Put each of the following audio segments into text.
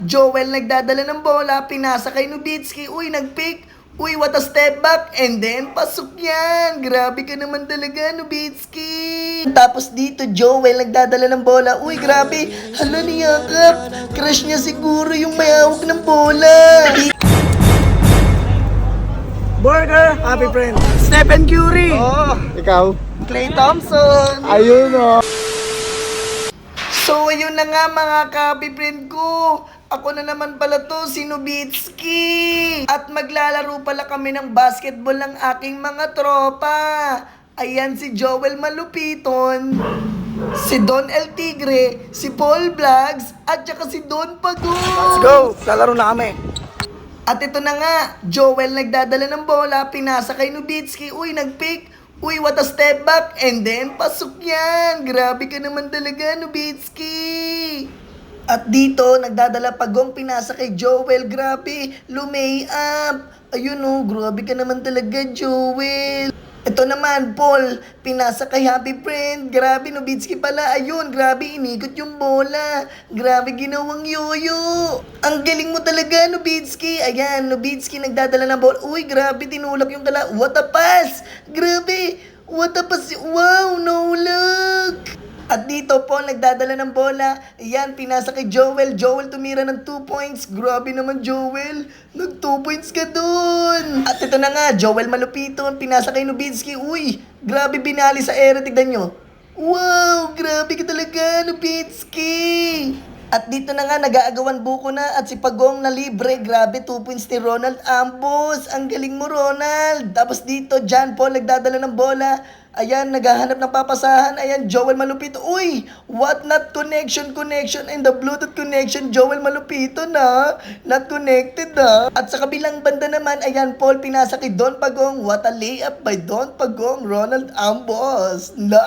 Joel nagdadala ng bola, pinasa kay Nubitsky, uy, nag-pick, uy, what a step back, and then pasok yan. Grabe ka naman talaga, Nubitsky. Tapos dito, Joel nagdadala ng bola, uy, grabe, hala niyakap, crush niya siguro yung may hawak ng bola. Burger, happy friend. Stephen Curry. Oh, ikaw? Klay Thompson. Ayun oh. So, ayun na nga mga ka-friend ko. Ako na naman pala to, si Nubitsky. At maglalaro pala kami ng basketball ng aking mga tropa. Ayan si Joel Malupiton, si Don El Tigre, si Paul Vlogs, at saka si Don Pagod. Let's go! Lalaro na kami. At ito na nga, Joel nagdadala ng bola, pinasa kay Nubitsky, uy, nag-pick, uy, what a step back, and then pasok yan. Grabe ka naman talaga, Nubitsky. At dito, nagdadala Pagong, pinasa kay Joel, grabe, lumay up. Ayun oh, grabe ka naman talaga, Joel. Ito naman, Paul, pinasa kay Happy Friend. Grabe, Nubitsky pala. Ayun, grabe, inikot yung bola. Grabe, ginawang yoyo. Ang galing mo talaga, Nubitsky. Ayan, Nubitsky nagdadala ng bola. Uy, grabe, tinulak yung kala. What a pass! Grabe, what a pass. Wow, no look. At dito, Paul nagdadala ng bola. Ayan, pinasa kay Joel. Joel tumira ng 2 points. Grabe naman, Joel. Nag 2 points ka dun. At ito na nga, Joel Malupiton. Pinasa kay Nubitsky. Uy, grabe binali sa ere. Tignan nyo. Wow, grabe ka talaga, Nubitsky. At dito na nga, nag-aagawan buko na at si Pagong na libre. Grabe, 2 points ni Ronald Ambos. Ang galing mo, Ronald. Tapos dito, John Paul nagdadala ng bola. Ayan, naghahanap ng papasahan. Ayan, Joel Malupito. Uy, what not connection and the Bluetooth connection, Joel Malupito na. Not connected na. At sa kabilang banda naman, ayan, Paul pinasa kay Don Pagong. What a layup by Don Pagong, Ronald Ambos. Na.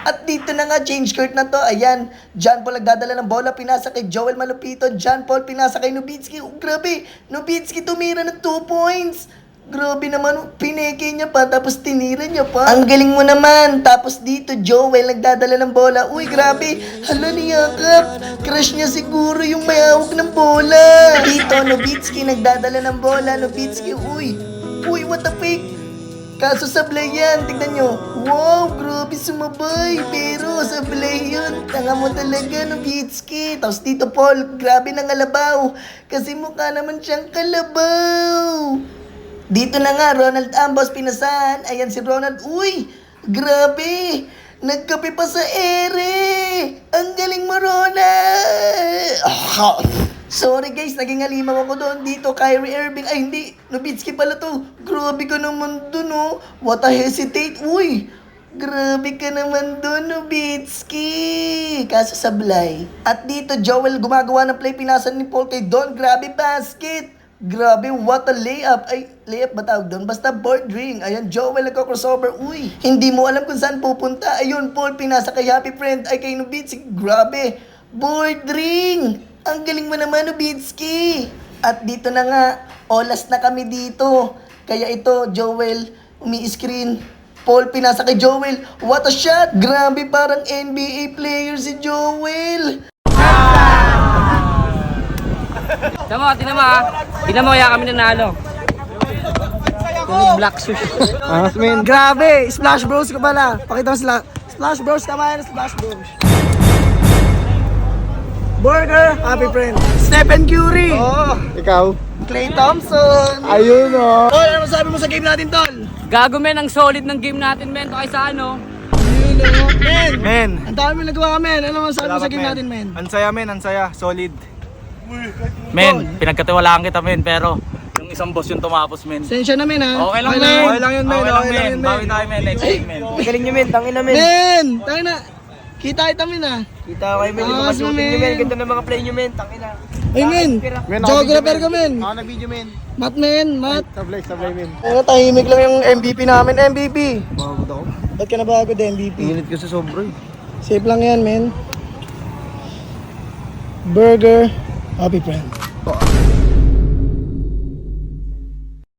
At dito na nga, change court na to. Ayan, John Paul nagdadala ng bola, pinasa kay Joel Malupito. John Paul pinasa kay Nubitsky. Oh, grabe, Nubitsky tumira ng 2 points. Grabe naman, pineke niya pa, tapos tinira niya pa. Ang galing mo naman. Tapos dito, Joel nagdadala ng bola. Uy, grabe, hala niyakap, crush niya siguro yung may hawak ng bola. Dito, Nubitsky nagdadala ng bola. Nubitsky, uy, what the fake. Kaso sablay yan, tignan nyo. Wow, grabe sumabay. Pero sablay yun. Tanga mo talaga, Nubitsky. Tapos dito, Paul, grabe nangalabaw. Kasi mukha naman siyang kalabaw. Dito na nga, Ronald Ambos pinasahan. Ayan si Ronald. Uy, grabe. Nagkape pa sa ere. Ang galing mo, Ronald. Sorry guys, naging halimaw ako doon. Dito, Kyrie Irving. Ay, hindi. Nubitsky pala to. Grabe ka naman doon, oh. What a hesitate. Uy, grabe ka naman doon, Nubitsky. Kaso sablay. At dito, Joel gumagawa ng play. Pinasan ni Paul kay Don. Grabe basket. Grabe, what a layup. Ay, layup ba tawag doon? Basta board ring. Ayan, Joel nagko-crossover. Uy, hindi mo alam kung saan pupunta. Ayun, Paul, pinasa kay Happy Friend. Ay, kay Nubitsky. Grabe, board ring. Ang galing mo naman, Nubitsky. At dito na nga, olas na kami dito. Kaya ito, Joel, umi-screen. Paul, pinasa kay Joel. What a shot. Grabe, parang NBA player si Joel. Tinan mo, kaya kami nanalo. Tunog black shoes. Angas, men. Grabe, Splash Bros ka pala. Pakita mo sila. Splash Bros ka ba? Splash Bros. Burger, happy friend. Stephen Curry. Oh, ikaw? Klay Thompson. Ayun oh. Tol, ano masabi mo sa game natin, Tol? Gago men, ang solid ng game natin men. Ito kaysa ano. Yun o. Men, Men. ang dami nagawa, men. Ano masabi mo sa game natin, men? Ang saya, men. Ang saya. Solid. Men, pinagkatiwalaan kita men, pero yung isang boss yung tumapos men. Sensya na, men, ha? Okay lang Okay men. lang yun, men. Okay lang Okay lang men. yun, men. Bawi tayo men, next game men. Magaling nyo, men. Tangin na, men. Men, tayo na. Kita kita, men, ha? Kita kayo, men. Yung mga Awesome, shooting nyo, men. men. Ganda ng mga play nyo, men. Tangin na. Ay, men. Geographer ka, men. Ako nag-video, men. Mat, men. Mat. Sablay, men. Ano, tahimik lang yung MVP namin. MVP. Bagod ako. Ba't ka nabagod, MVP? Init ko sa sobra, eh. Safe lang yan, men. Burger, happy friend.